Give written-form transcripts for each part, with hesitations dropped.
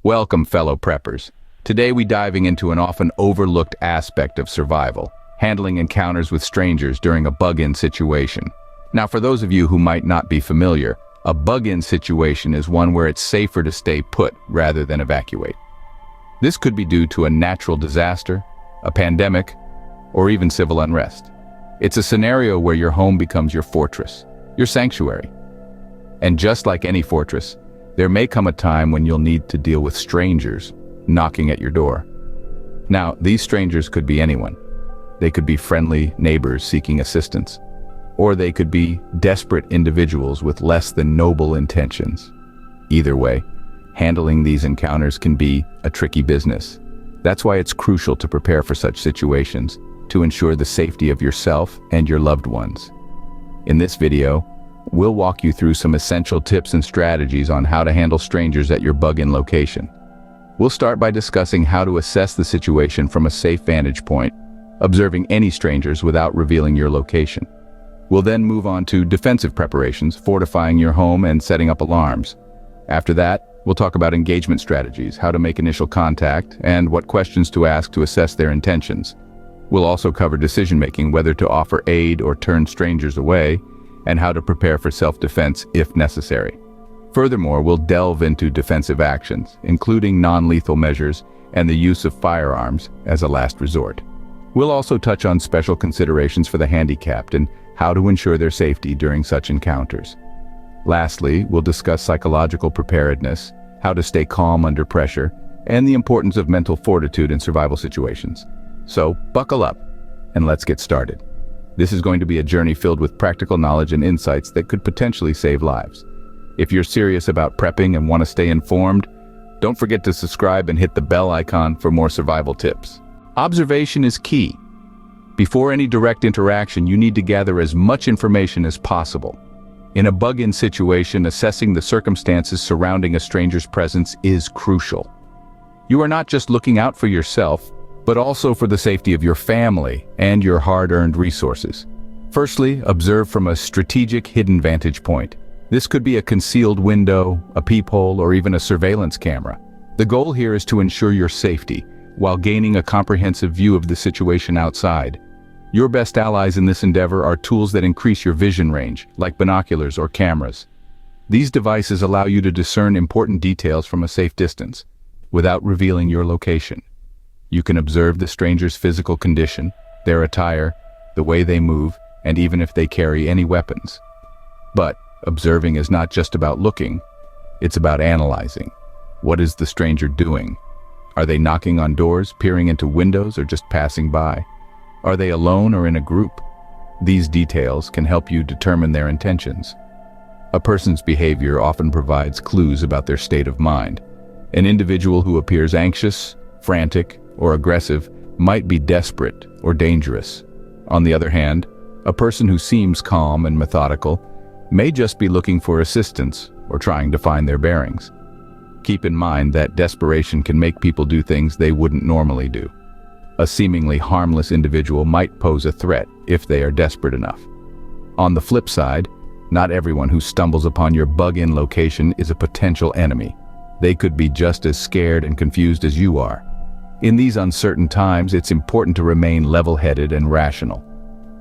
Welcome, fellow preppers. Today we're diving into an often overlooked aspect of survival, handling encounters with strangers during a bug-in situation. Now, for those of you who might not be familiar, a bug-in situation is one where it's safer to stay put rather than evacuate. This could be due to a natural disaster, a pandemic, or even civil unrest. It's a scenario where your home becomes your fortress, your sanctuary. And just like any fortress, there may come a time when you'll need to deal with strangers knocking at your door. Now, these strangers could be anyone. They could be friendly neighbors seeking assistance, or they could be desperate individuals with less than noble intentions. Either way, handling these encounters can be a tricky business. That's why it's crucial to prepare for such situations, to ensure the safety of yourself and your loved ones. In this video, we'll walk you through some essential tips and strategies on how to handle strangers at your bug-in location. We'll start by discussing how to assess the situation from a safe vantage point, observing any strangers without revealing your location. We'll then move on to defensive preparations, fortifying your home and setting up alarms. After that, we'll talk about engagement strategies, how to make initial contact, and what questions to ask to assess their intentions. We'll also cover decision-making, whether to offer aid or turn strangers away, and how to prepare for self-defense if necessary. Furthermore, we'll delve into defensive actions, including non-lethal measures and the use of firearms as a last resort. We'll also touch on special considerations for the handicapped and how to ensure their safety during such encounters. Lastly, we'll discuss psychological preparedness, how to stay calm under pressure, and the importance of mental fortitude in survival situations. So, buckle up, and let's get started. This is going to be a journey filled with practical knowledge and insights that could potentially save lives. If you're serious about prepping and want to stay informed, don't forget to subscribe and hit the bell icon for more survival tips. Observation is key. Before any direct interaction, you need to gather as much information as possible. In a bug-in situation, assessing the circumstances surrounding a stranger's presence is crucial. You are not just looking out for yourself, but also for the safety of your family and your hard-earned resources. Firstly, observe from a strategic hidden vantage point. This could be a concealed window, a peephole, or even a surveillance camera. The goal here is to ensure your safety, while gaining a comprehensive view of the situation outside. Your best allies in this endeavor are tools that increase your vision range, like binoculars or cameras. These devices allow you to discern important details from a safe distance, without revealing your location. You can observe the stranger's physical condition, their attire, the way they move, and even if they carry any weapons. But observing is not just about looking, it's about analyzing. What is the stranger doing? Are they knocking on doors, peering into windows, or just passing by? Are they alone or in a group? These details can help you determine their intentions. A person's behavior often provides clues about their state of mind. An individual who appears anxious, frantic, or aggressive might be desperate or dangerous. On the other hand, a person who seems calm and methodical may just be looking for assistance or trying to find their bearings. Keep in mind that desperation can make people do things they wouldn't normally do. A seemingly harmless individual might pose a threat if they are desperate enough. On the flip side, not everyone who stumbles upon your bug-in location is a potential enemy. They could be just as scared and confused as you are. In these uncertain times, it's important to remain level-headed and rational.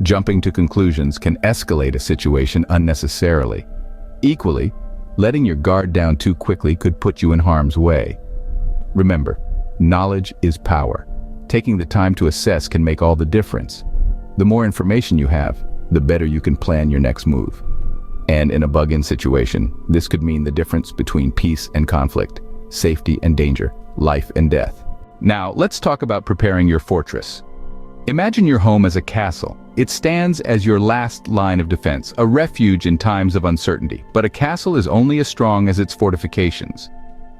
Jumping to conclusions can escalate a situation unnecessarily. Equally, letting your guard down too quickly could put you in harm's way. Remember, knowledge is power. Taking the time to assess can make all the difference. The more information you have, the better you can plan your next move. And in a bug-in situation, this could mean the difference between peace and conflict, safety and danger, life and death. Now, let's talk about preparing your fortress. Imagine your home as a castle. It stands as your last line of defense, a refuge in times of uncertainty. But a castle is only as strong as its fortifications.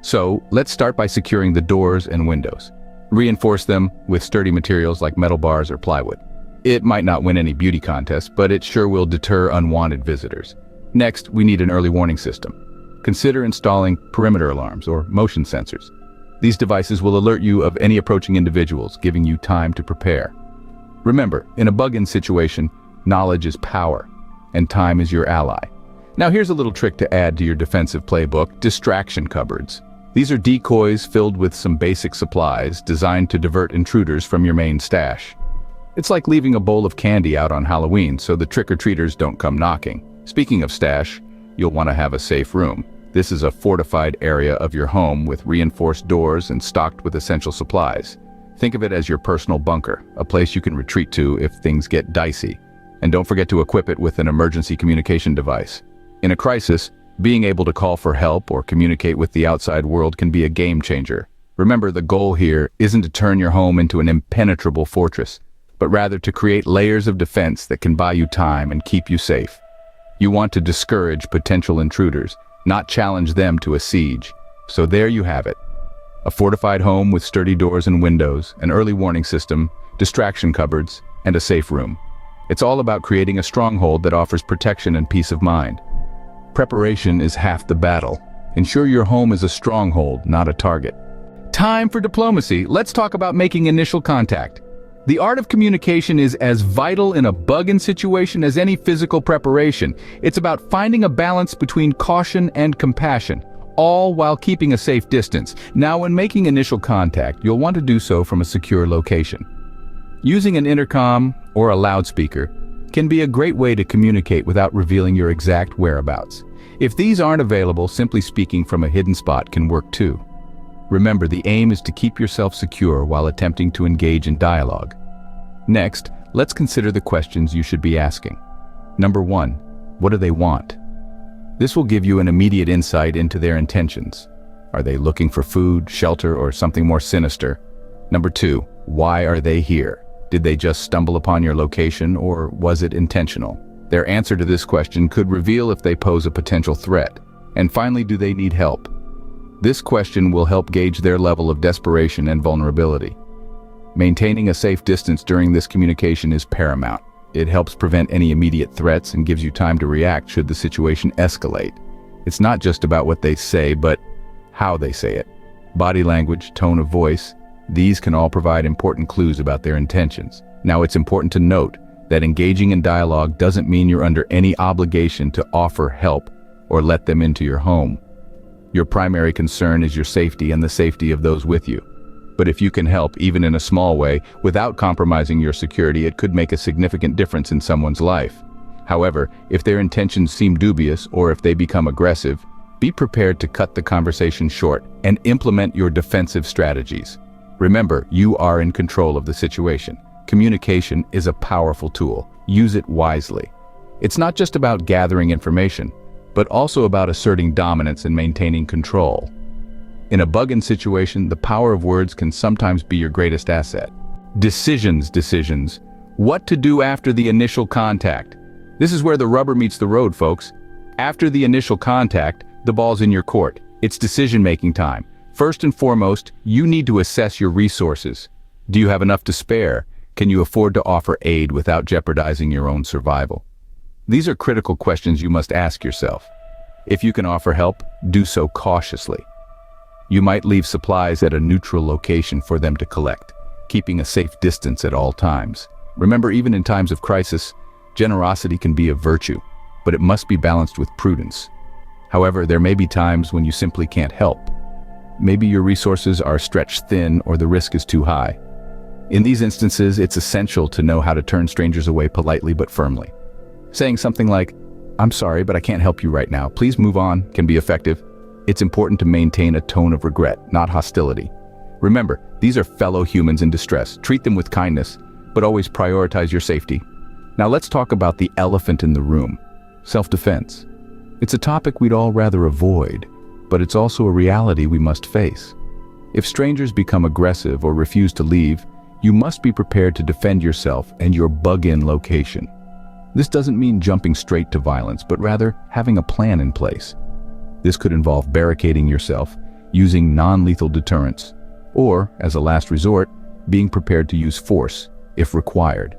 So, let's start by securing the doors and windows. Reinforce them with sturdy materials like metal bars or plywood. It might not win any beauty contests, but it sure will deter unwanted visitors. Next, we need an early warning system. Consider installing perimeter alarms or motion sensors. These devices will alert you of any approaching individuals, giving you time to prepare. Remember, in a bug-in situation, knowledge is power, and time is your ally. Now here's a little trick to add to your defensive playbook: distraction cupboards. These are decoys filled with some basic supplies designed to divert intruders from your main stash. It's like leaving a bowl of candy out on Halloween so the trick-or-treaters don't come knocking. Speaking of stash, you'll want to have a safe room. This is a fortified area of your home with reinforced doors and stocked with essential supplies. Think of it as your personal bunker, a place you can retreat to if things get dicey. And don't forget to equip it with an emergency communication device. In a crisis, being able to call for help or communicate with the outside world can be a game changer. Remember, the goal here isn't to turn your home into an impenetrable fortress, but rather to create layers of defense that can buy you time and keep you safe. You want to discourage potential intruders, not challenge them to a siege. So there you have it. A fortified home with sturdy doors and windows, an early warning system, distraction cupboards, and a safe room. It's all about creating a stronghold that offers protection and peace of mind. Preparation is half the battle. Ensure your home is a stronghold, not a target. Time for diplomacy. Let's talk about making initial contact. The art of communication is as vital in a bug-in situation as any physical preparation. It's about finding a balance between caution and compassion, all while keeping a safe distance. Now, when making initial contact, you'll want to do so from a secure location. Using an intercom or a loudspeaker can be a great way to communicate without revealing your exact whereabouts. If these aren't available, simply speaking from a hidden spot can work too. Remember, the aim is to keep yourself secure while attempting to engage in dialogue. Next, let's consider the questions you should be asking. Number 1, what do they want? This will give you an immediate insight into their intentions. Are they looking for food, shelter, or something more sinister? Number 2, why are they here? Did they just stumble upon your location, or was it intentional? Their answer to this question could reveal if they pose a potential threat. And finally, do they need help? This question will help gauge their level of desperation and vulnerability. Maintaining a safe distance during this communication is paramount. It helps prevent any immediate threats and gives you time to react should the situation escalate. It's not just about what they say, but how they say it. Body language, tone of voice, these can all provide important clues about their intentions. Now, it's important to note that engaging in dialogue doesn't mean you're under any obligation to offer help or let them into your home. Your primary concern is your safety and the safety of those with you. But if you can help, even in a small way, without compromising your security, it could make a significant difference in someone's life. However, if their intentions seem dubious or if they become aggressive, be prepared to cut the conversation short and implement your defensive strategies. Remember, you are in control of the situation. Communication is a powerful tool. Use it wisely. It's not just about gathering information, but also about asserting dominance and maintaining control. In a bug-in situation, the power of words can sometimes be your greatest asset. Decisions. What to do after the initial contact. This is where the rubber meets the road, folks. After the initial contact, the ball's in your court. It's decision-making time. First and foremost, you need to assess your resources. Do you have enough to spare? Can you afford to offer aid without jeopardizing your own survival? These are critical questions you must ask yourself. If you can offer help, do so cautiously. You might leave supplies at a neutral location for them to collect, keeping a safe distance at all times. Remember, even in times of crisis, generosity can be a virtue, but it must be balanced with prudence. However, there may be times when you simply can't help. Maybe your resources are stretched thin or the risk is too high. In these instances, it's essential to know how to turn strangers away politely but firmly. Saying something like, "I'm sorry, but I can't help you right now. Please move on," can be effective. It's important to maintain a tone of regret, not hostility. Remember, these are fellow humans in distress. Treat them with kindness, but always prioritize your safety. Now let's talk about the elephant in the room, self-defense. It's a topic we'd all rather avoid, but it's also a reality we must face. If strangers become aggressive or refuse to leave, you must be prepared to defend yourself and your bug-in location. This doesn't mean jumping straight to violence, but rather having a plan in place. This could involve barricading yourself, using non-lethal deterrents, or, as a last resort, being prepared to use force, if required.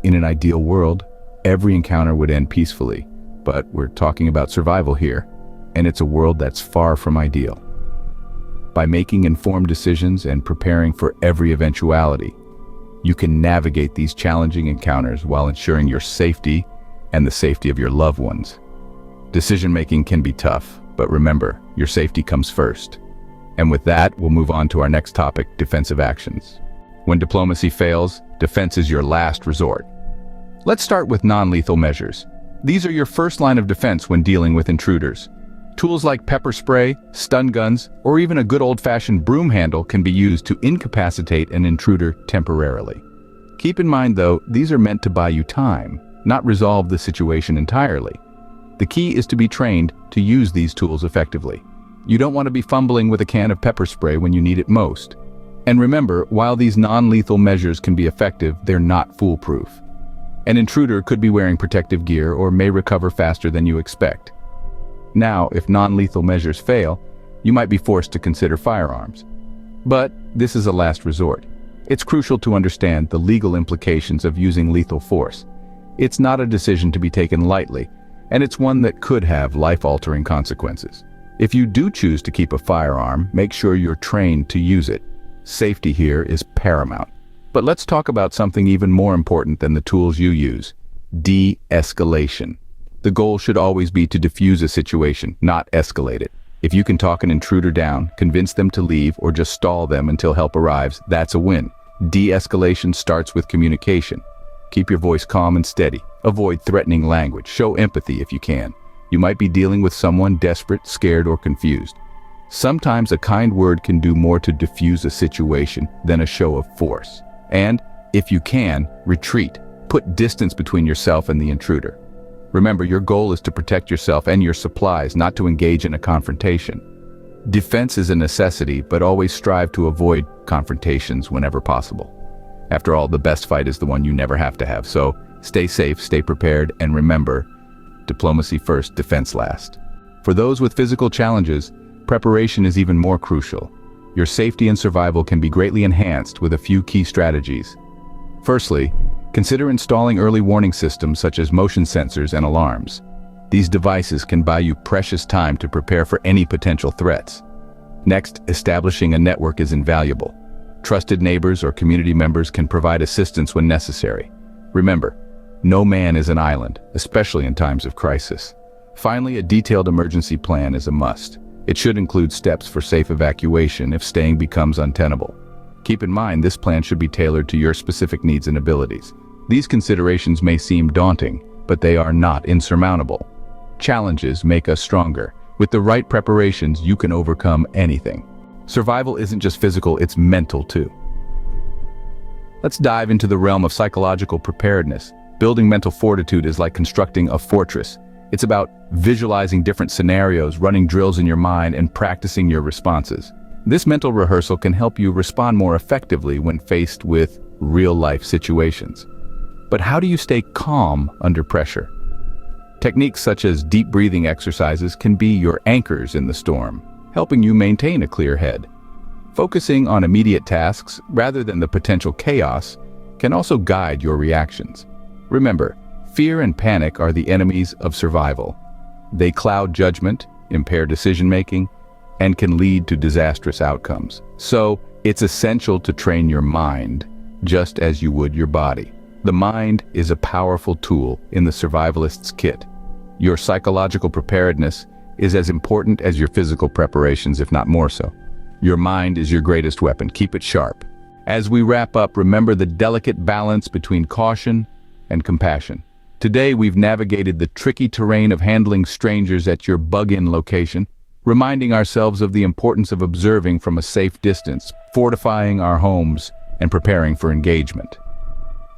In an ideal world, every encounter would end peacefully, but we're talking about survival here, and it's a world that's far from ideal. By making informed decisions and preparing for every eventuality, you can navigate these challenging encounters while ensuring your safety and the safety of your loved ones. Decision-making can be tough, but remember, your safety comes first. And with that, we'll move on to our next topic, defensive actions. When diplomacy fails, defense is your last resort. Let's start with non-lethal measures. These are your first line of defense when dealing with intruders. Tools like pepper spray, stun guns, or even a good old-fashioned broom handle can be used to incapacitate an intruder temporarily. Keep in mind, though, these are meant to buy you time, not resolve the situation entirely. The key is to be trained to use these tools effectively. You don't want to be fumbling with a can of pepper spray when you need it most. And remember, while these non-lethal measures can be effective, they're not foolproof. An intruder could be wearing protective gear or may recover faster than you expect. Now, if non-lethal measures fail, you might be forced to consider firearms. But this is a last resort. It's crucial to understand the legal implications of using lethal force. It's not a decision to be taken lightly, and it's one that could have life-altering consequences. If you do choose to keep a firearm, make sure you're trained to use it. Safety here is paramount. But let's talk about something even more important than the tools you use: de-escalation. The goal should always be to defuse a situation, not escalate it. If you can talk an intruder down, convince them to leave, or just stall them until help arrives, that's a win. De-escalation starts with communication. Keep your voice calm and steady. Avoid threatening language. Show empathy if you can. You might be dealing with someone desperate, scared, or confused. Sometimes a kind word can do more to diffuse a situation than a show of force. And, if you can, retreat. Put distance between yourself and the intruder. Remember, your goal is to protect yourself and your supplies, not to engage in a confrontation. Defense is a necessity, but always strive to avoid confrontations whenever possible. After all, the best fight is the one you never have to have, so stay safe, stay prepared, and remember, diplomacy first, defense last. For those with physical challenges, preparation is even more crucial. Your safety and survival can be greatly enhanced with a few key strategies. Firstly, consider installing early warning systems such as motion sensors and alarms. These devices can buy you precious time to prepare for any potential threats. Next, establishing a network is invaluable. Trusted neighbors or community members can provide assistance when necessary. Remember, no man is an island, especially in times of crisis. Finally, a detailed emergency plan is a must. It should include steps for safe evacuation if staying becomes untenable. Keep in mind, this plan should be tailored to your specific needs and abilities. These considerations may seem daunting, but they are not insurmountable. Challenges make us stronger. With the right preparations, you can overcome anything. Survival isn't just physical, it's mental too. Let's dive into the realm of psychological preparedness. Building mental fortitude is like constructing a fortress. It's about visualizing different scenarios, running drills in your mind, and practicing your responses. This mental rehearsal can help you respond more effectively when faced with real-life situations. But how do you stay calm under pressure? Techniques such as deep breathing exercises can be your anchors in the storm, helping you maintain a clear head. Focusing on immediate tasks rather than the potential chaos can also guide your reactions. Remember, fear and panic are the enemies of survival. They cloud judgment, impair decision-making, and can lead to disastrous outcomes. So, it's essential to train your mind, just as you would your body. The mind is a powerful tool in the survivalist's kit. Your psychological preparedness is as important as your physical preparations, if not more so. Your mind is your greatest weapon. Keep it sharp. As we wrap up, remember the delicate balance between caution and compassion. Today, we've navigated the tricky terrain of handling strangers at your bug-in location, reminding ourselves of the importance of observing from a safe distance, fortifying our homes, and preparing for engagement.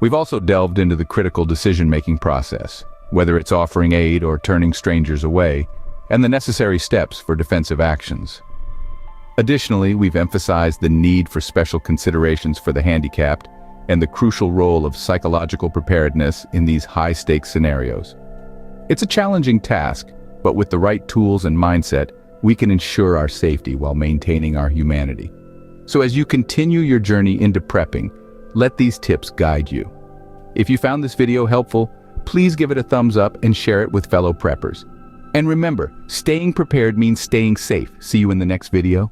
We've also delved into the critical decision-making process, whether it's offering aid or turning strangers away, and the necessary steps for defensive actions. Additionally, we've emphasized the need for special considerations for the handicapped and the crucial role of psychological preparedness in these high-stakes scenarios. It's a challenging task, but with the right tools and mindset, we can ensure our safety while maintaining our humanity. So as you continue your journey into prepping, let these tips guide you. If you found this video helpful, please give it a thumbs up and share it with fellow preppers. And remember, staying prepared means staying safe. See you in the next video.